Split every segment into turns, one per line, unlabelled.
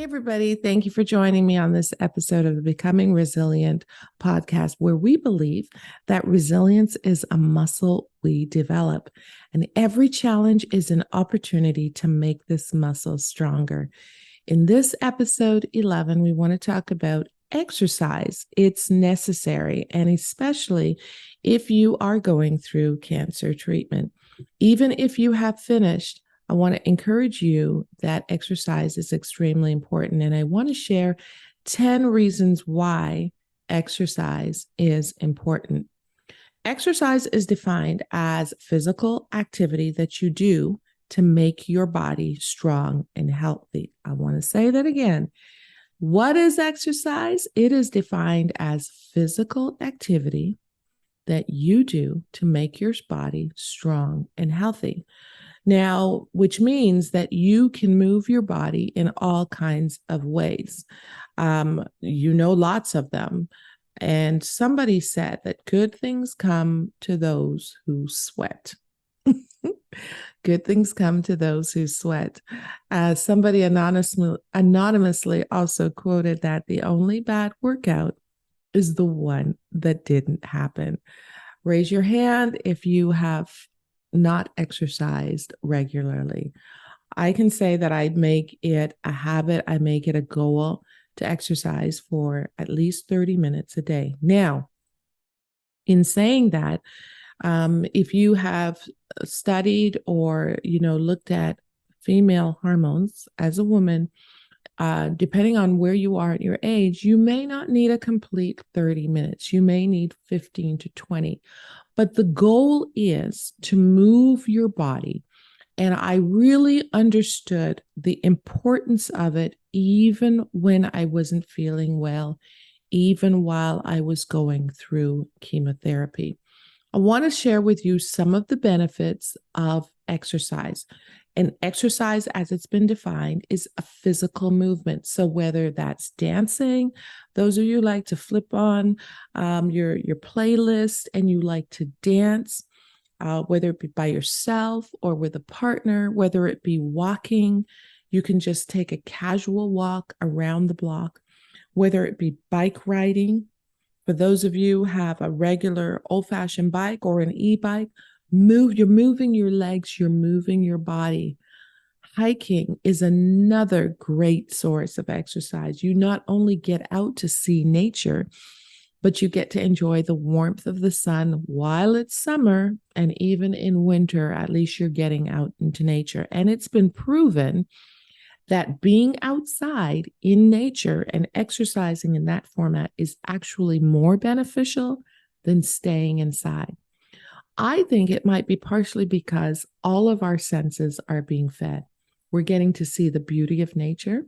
Hey, everybody. Thank you for joining me on this episode of the Becoming Resilient podcast, where we believe that resilience is a muscle we develop, and every challenge is an opportunity to make this muscle stronger. In this episode 11, we want to talk about exercise. It's necessary, and especially if you are going through cancer treatment. Even if you have finished, I want to encourage you that exercise is extremely important. And I want to share 10 reasons why exercise is important. Exercise is defined as physical activity that you do to make your body strong and healthy. I want to say that again. What is exercise? It is defined as physical activity that you do to make your body strong and healthy. Now, which means that you can move your body in all kinds of ways. Lots of them. And somebody said that good things come to those who sweat. Good things come to those who sweat. Somebody anonymously also quoted that the only bad workout is the one that didn't happen. Raise your hand if you have not exercised regularly. I can say that I make it a habit, I make it a goal to exercise for at least 30 minutes a day. Now, in saying that, if you have studied or looked at female hormones as a woman, depending on where you are at your age, you may not need a complete 30 minutes. You may need 15 to 20. But the goal is to move your body. And I really understood the importance of it even when I wasn't feeling well, even while I was going through chemotherapy. I want to share with you some of the benefits of exercise. And exercise, as it's been defined, is a physical movement. So whether that's dancing, those of you who like to flip on your playlist and you like to dance, whether it be by yourself or with a partner, whether it be walking, you can just take a casual walk around the block, whether it be bike riding. For those of you who have a regular old-fashioned bike or an e-bike, you're moving your legs, you're moving your body. Hiking is another great source of exercise. You not only get out to see nature, but you get to enjoy the warmth of the sun while it's summer, and even in winter, at least you're getting out into nature. And it's been proven that being outside in nature and exercising in that format is actually more beneficial than staying inside. I think it might be partially because all of our senses are being fed. We're getting to see the beauty of nature.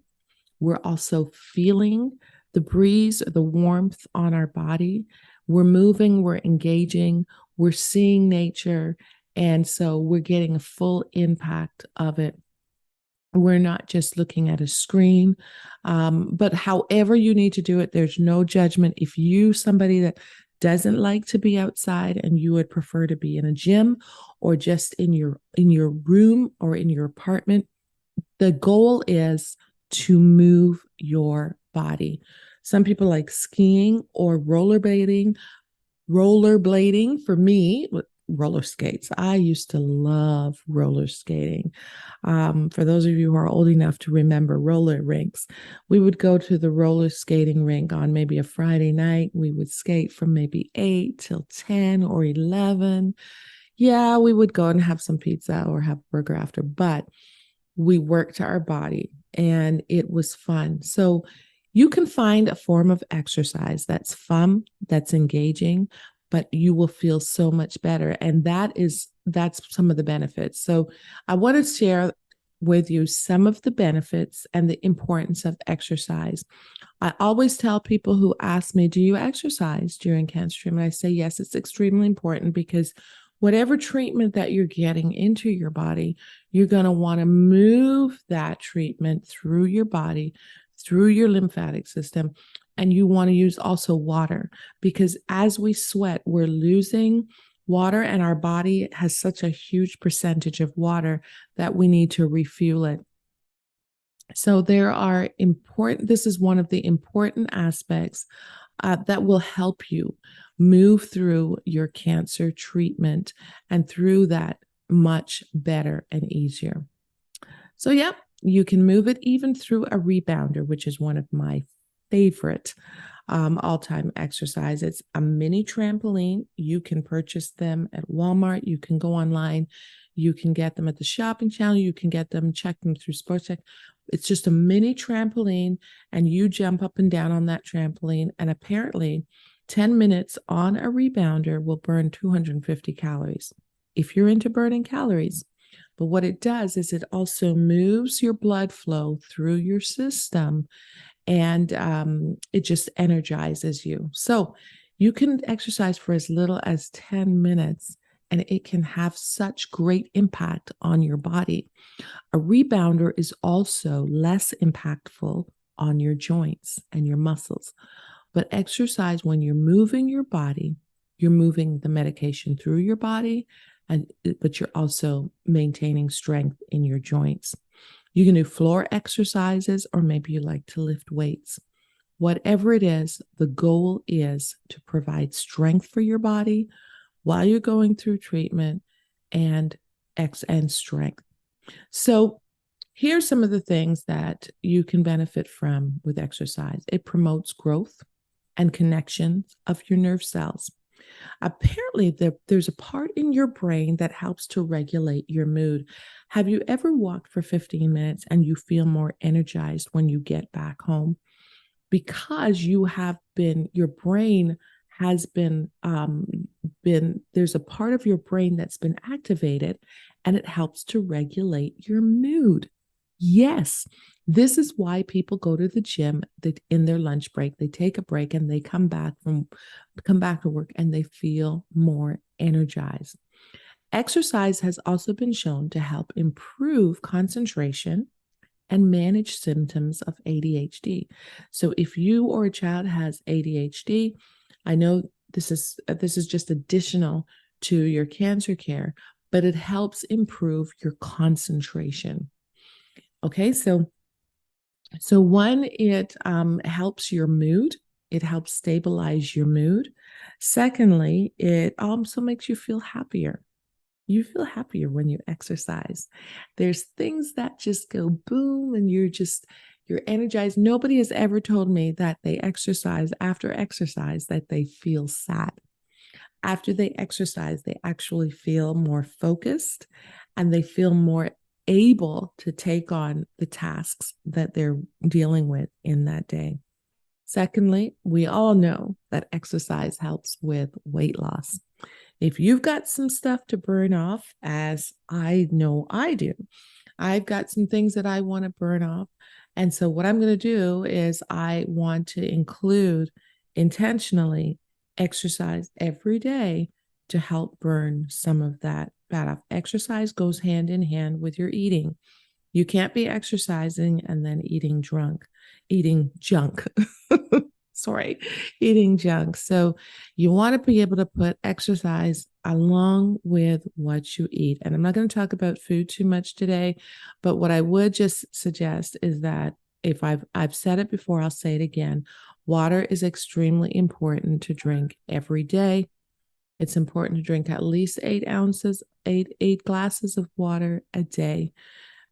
We're also feeling the breeze, the warmth on our body. We're moving, we're engaging, we're seeing nature. And so we're getting a full impact of it. We're not just looking at a screen, but however you need to do it, there's no judgment. If you, somebody that doesn't like to be outside and you would prefer to be in a gym or just in your room or in your apartment, the goal is to move your body. Some people like skiing or rollerblading. Rollerblading for me, roller skates. I used to love roller skating. For those of you who are old enough to remember roller rinks, we would go to the roller skating rink on maybe a Friday night. We would skate from maybe 8 till 10 or 11. Yeah, we would go and have some pizza or have a burger after, but we worked our body and it was fun. So you can find a form of exercise that's fun, that's engaging, but you will feel so much better. And that's some of the benefits. So I want to share with you some of the benefits and the importance of exercise. I always tell people who ask me, do you exercise during cancer treatment? I say, yes, it's extremely important because whatever treatment that you're getting into your body, you're going to want to move that treatment through your body, through your lymphatic system. And you want to use also water, because as we sweat, we're losing water, and our body has such a huge percentage of water that we need to refuel it. So this is one of the important aspects that will help you move through your cancer treatment and through that much better and easier. So, yep, you can move it even through a rebounder, which is one of my favorite all-time exercise. It's a mini trampoline. You can purchase them at Walmart. You can go online. You can get them at the shopping channel. You can get them, check them through Sports Tech. It's just a mini trampoline, and you jump up and down on that trampoline. And apparently, 10 minutes on a rebounder will burn 250 calories. If you're into burning calories, but what it does is it also moves your blood flow through your system, and it just energizes you. So you can exercise for as little as 10 minutes, and it can have such great impact on your body. A rebounder is also less impactful on your joints and your muscles. But exercise, when you're moving your body, you're moving the medication through your body, but you're also maintaining strength in your joints. You can do floor exercises, or maybe you like to lift weights. Whatever it is, the goal is to provide strength for your body while you're going through treatment, and strength. So here's some of the things that you can benefit from with exercise. It promotes growth and connection of your nerve cells. Apparently, there's a part in your brain that helps to regulate your mood. Have you ever walked for 15 minutes and you feel more energized when you get back home? Because your brain has there's a part of your brain that's been activated, and it helps to regulate your mood. Yes, this is why people go to the gym in their lunch break. They take a break and they come back to work and they feel more energized. Exercise has also been shown to help improve concentration and manage symptoms of ADHD. So if you or a child has ADHD, I know this is just additional to your cancer care, but it helps improve your concentration. Okay, so one, it helps your mood. It helps stabilize your mood. Secondly, it also makes you feel happier. You feel happier when you exercise. There's things that just go boom, and you're energized. Nobody has ever told me that they after exercise that they feel sad. After they exercise, they actually feel more focused, and they feel more able to take on the tasks that they're dealing with in that day. Secondly, we all know that exercise helps with weight loss. If you've got some stuff to burn off, as I know I do, I've got some things that I want to burn off. And so what I'm going to do is I want to include intentionally exercise every day to help burn some of that fat off. Exercise goes hand in hand with your eating. You can't be exercising and then eating junk. Sorry, eating junk. So you want to be able to put exercise along with what you eat. And I'm not going to talk about food too much today, but what I would just suggest is that if I've said it before, I'll say it again. Water is extremely important to drink every day. It's important to drink at least 8 glasses of water a day,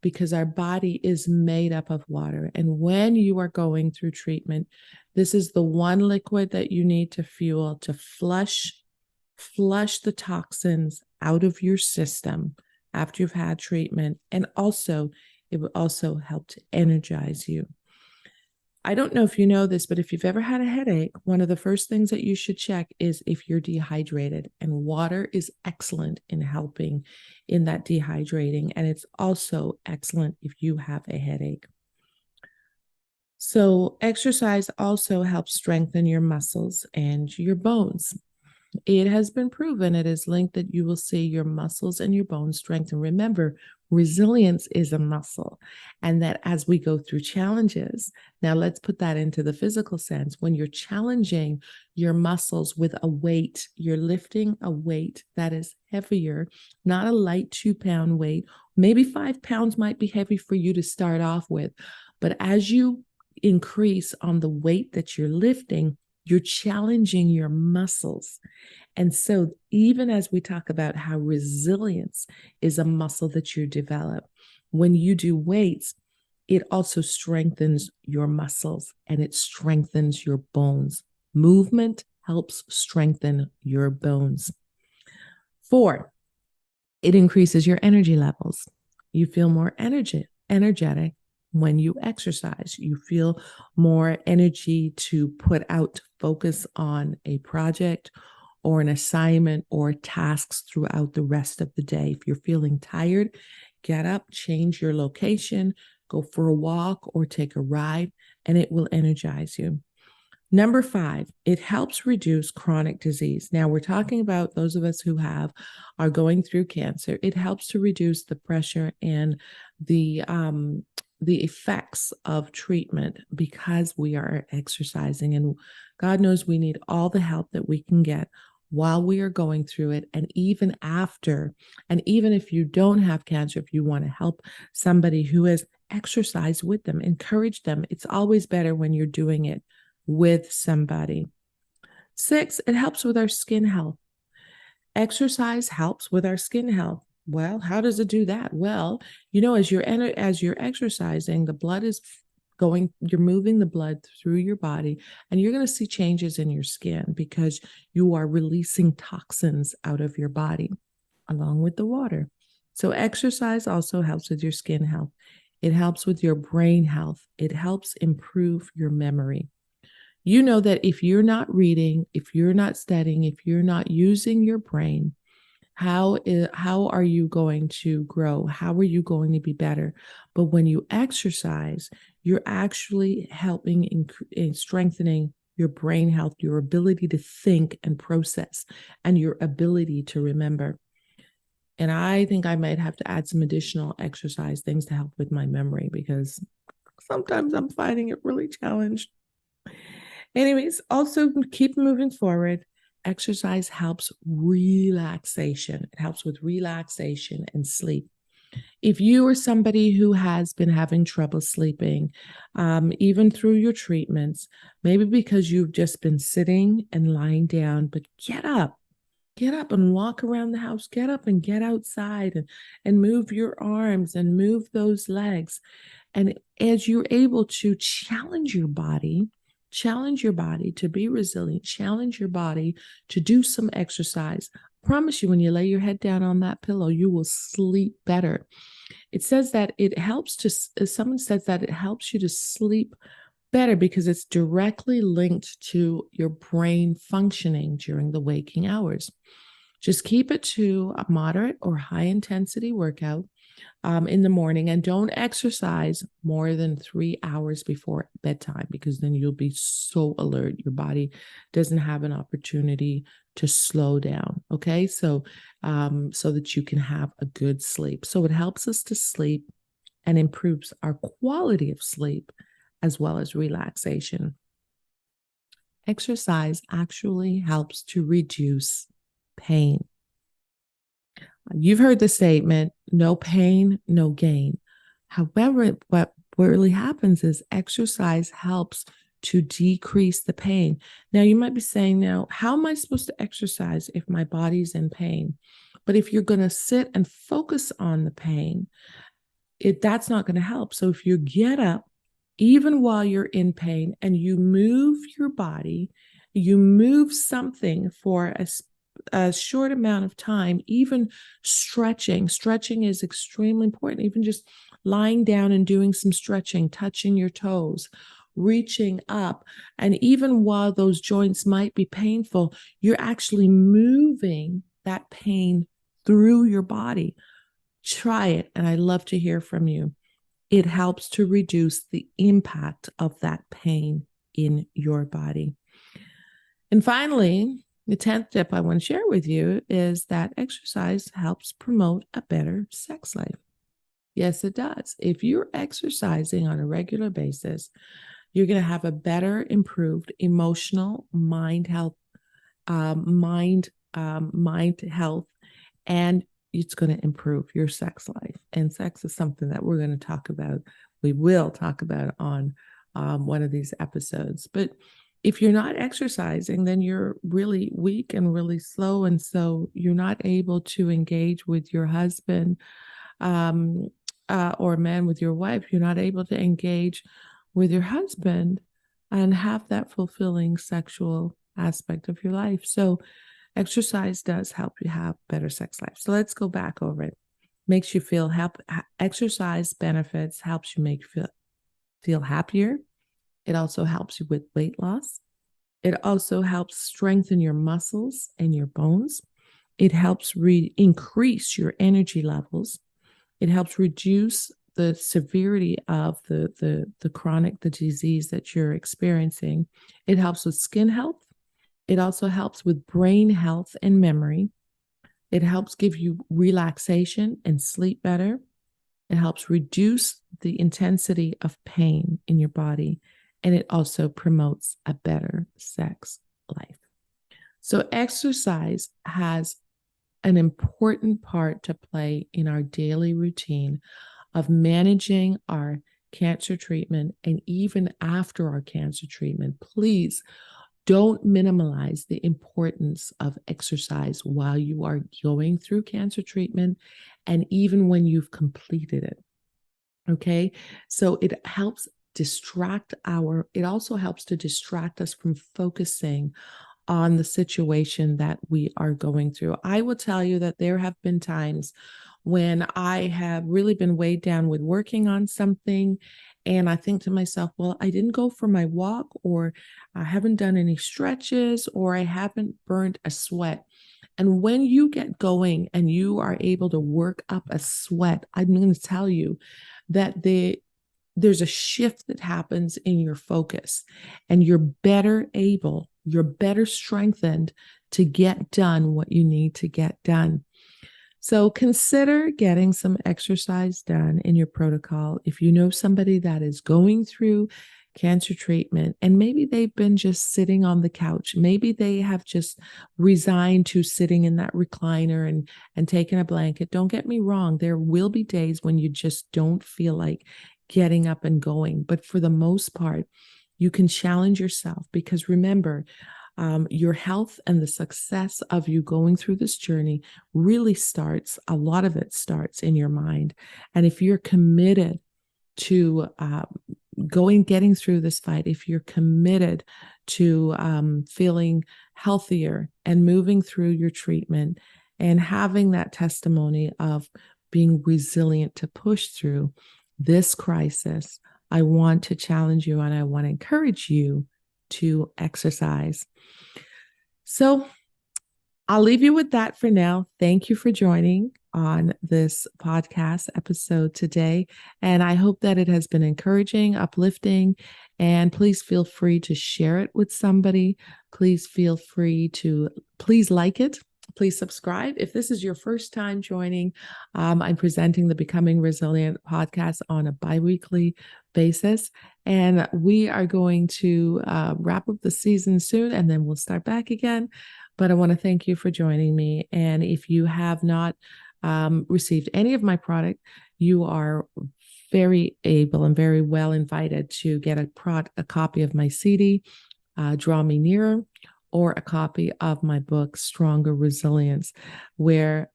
because our body is made up of water. And when you are going through treatment, this is the one liquid that you need to fuel to flush the toxins out of your system after you've had treatment. And also, it will also help to energize you. I don't know if you know this, but if you've ever had a headache, one of the first things that you should check is if you're dehydrated, and water is excellent in helping in that dehydrating. And it's also excellent if you have a headache. So exercise also helps strengthen your muscles and your bones. It has been proven, it is linked, that you will see your muscles and your bones strengthen. Remember, Resilience is a muscle. And that as we go through challenges, now let's put that into the physical sense. When you're challenging your muscles with a weight, you're lifting a weight that is heavier, not a light 2-pound weight. Maybe 5 pounds might be heavy for you to start off with. But as you increase on the weight that you're lifting, you're challenging your muscles. And so, even as we talk about how resilience is a muscle that you develop, when you do weights, it also strengthens your muscles and it strengthens your bones. Movement helps strengthen your bones. 4, it increases your energy levels. You feel more energetic when you exercise. You feel more energy to put out focus on a project or an assignment or tasks throughout the rest of the day. If you're feeling tired, get up, change your location, go for a walk or take a ride, and it will energize you. Number 5, it helps reduce chronic disease. Now we're talking about those of us who are going through cancer. It helps to reduce the pressure and the effects of treatment because we are exercising, and God knows we need all the help that we can get while we are going through it, and even after. And even if you don't have cancer, if you want to help somebody who has exercised with them, encourage them. It's always better when you're doing it with somebody. 6, it helps with our skin health. Exercise helps with our skin health. Well, how does it do that? Well, as you're exercising, the blood is you're moving the blood through your body, and you're going to see changes in your skin because you are releasing toxins out of your body along with the water. So exercise also helps with your skin health. It helps with your brain health. It helps improve your memory. You know that if you're not reading, if you're not studying, if you're not using your brain, how are you going to grow? How are you going to be better? But when you exercise, you're actually helping in strengthening your brain health, your ability to think and process, and your ability to remember. And I think I might have to add some additional exercise things to help with my memory because sometimes I'm finding it really challenged. Anyways, also keep moving forward. Exercise helps relaxation. It helps with relaxation and sleep. If you are somebody who has been having trouble sleeping, even through your treatments, maybe because you've just been sitting and lying down, but get up and walk around the house, get up and get outside and move your arms and move those legs. And as you're able to challenge your body to be resilient, challenge your body to do some exercise. I promise you, when you lay your head down on that pillow, you will sleep better. It says that someone says that it helps you to sleep better because it's directly linked to your brain functioning during the waking hours. Just keep it to a moderate or high intensity workout in the morning, and don't exercise more than 3 hours before bedtime because then you'll be so alert. Your body doesn't have an opportunity to slow down. Okay. So that you can have a good sleep. So it helps us to sleep and improves our quality of sleep as well as relaxation. Exercise actually helps to reduce pain. You've heard the statement, no pain, no gain. However, what really happens is exercise helps to decrease the pain. Now, you might be saying, now, how am I supposed to exercise if my body's in pain? But if you're going to sit and focus on the pain, that's not going to help. So if you get up, even while you're in pain, and you move your body, you move something for a short amount of time, even stretching is extremely important. Even just lying down and doing some stretching, touching your toes, reaching up. And even while those joints might be painful, you're actually moving that pain through your body. Try it. And I'd love to hear from you. It helps to reduce the impact of that pain in your body. And finally, the 10th tip I want to share with you is that exercise helps promote a better sex life. Yes, it does. If you're exercising on a regular basis, you're going to have a better, improved emotional mind health, mind health, and it's going to improve your sex life. And sex is something that we're going to talk about. We will talk about on one of these episodes. But if you're not exercising, then you're really weak and really slow. And so you're not able to engage with your husband um, or man with your wife. You're not able to engage with your husband and have that fulfilling sexual aspect of your life. So exercise does help you have better sex life. So let's go back over it. Makes you feel exercise benefits, helps you make feel happier. It also helps you with weight loss. It also helps strengthen your muscles and your bones. It helps increase your energy levels. It helps reduce the severity of the chronic the disease that you're experiencing. It helps with skin health. It also helps with brain health and memory. It helps give you relaxation and sleep better. It helps reduce the intensity of pain in your body. And it also promotes a better sex life. So exercise has an important part to play in our daily routine of managing our cancer treatment and even after our cancer treatment. Please don't minimize the importance of exercise while you are going through cancer treatment and even when you've completed it. Okay, so it also helps to distract us from focusing on the situation that we are going through. I will tell you that there have been times when I have really been weighed down with working on something. And I think to myself, well, I didn't go for my walk, or I haven't done any stretches, or I haven't burned a sweat. And when you get going and you are able to work up a sweat, I'm going to tell you that there's a shift that happens in your focus, and you're better strengthened to get done what you need to get done. So consider getting some exercise done in your protocol. If you know somebody that is going through cancer treatment and maybe they've been just sitting on the couch, maybe they have just resigned to sitting in that recliner and taking a blanket. Don't get me wrong, there will be days when you just don't feel like getting up and going. But for the most part, you can challenge yourself, because remember, your health and the success of you going through this journey really a lot of it starts in your mind. And if you're committed to getting through this fight, if you're committed to feeling healthier and moving through your treatment and having that testimony of being resilient to push through this crisis, I want to challenge you and I want to encourage you to exercise. So I'll leave you with that for now. Thank you for joining on this podcast episode today. And I hope that it has been encouraging, uplifting, and please feel free to share it with somebody. Please feel free to like it. Please subscribe. If this is your first time joining, I'm presenting the Becoming Resilient podcast on a bi-weekly basis. And we are going to wrap up the season soon, and then we'll start back again. But I want to thank you for joining me. And if you have not received any of my product, you are very able and very well invited to get a copy of my CD, Draw Me Nearer, or a copy of my book, Stronger Resilience, where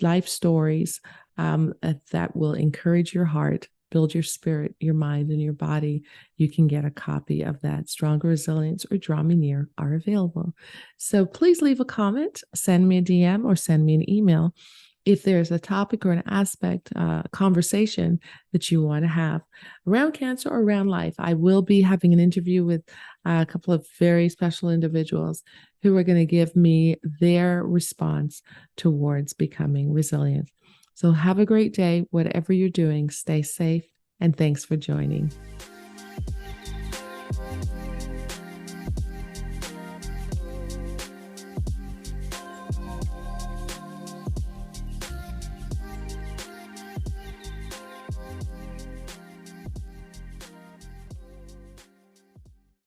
life stories that will encourage your heart, build your spirit, your mind, and your body. You can get a copy of that. Stronger Resilience or Draw Me Near are available. So please leave a comment, send me a DM, or send me an email if there's a topic or an aspect, conversation that you want to have around cancer or around life. I will be having an interview with a couple of very special individuals who are going to give me their response towards becoming resilient. So have a great day. Whatever you're doing, stay safe, and thanks for joining.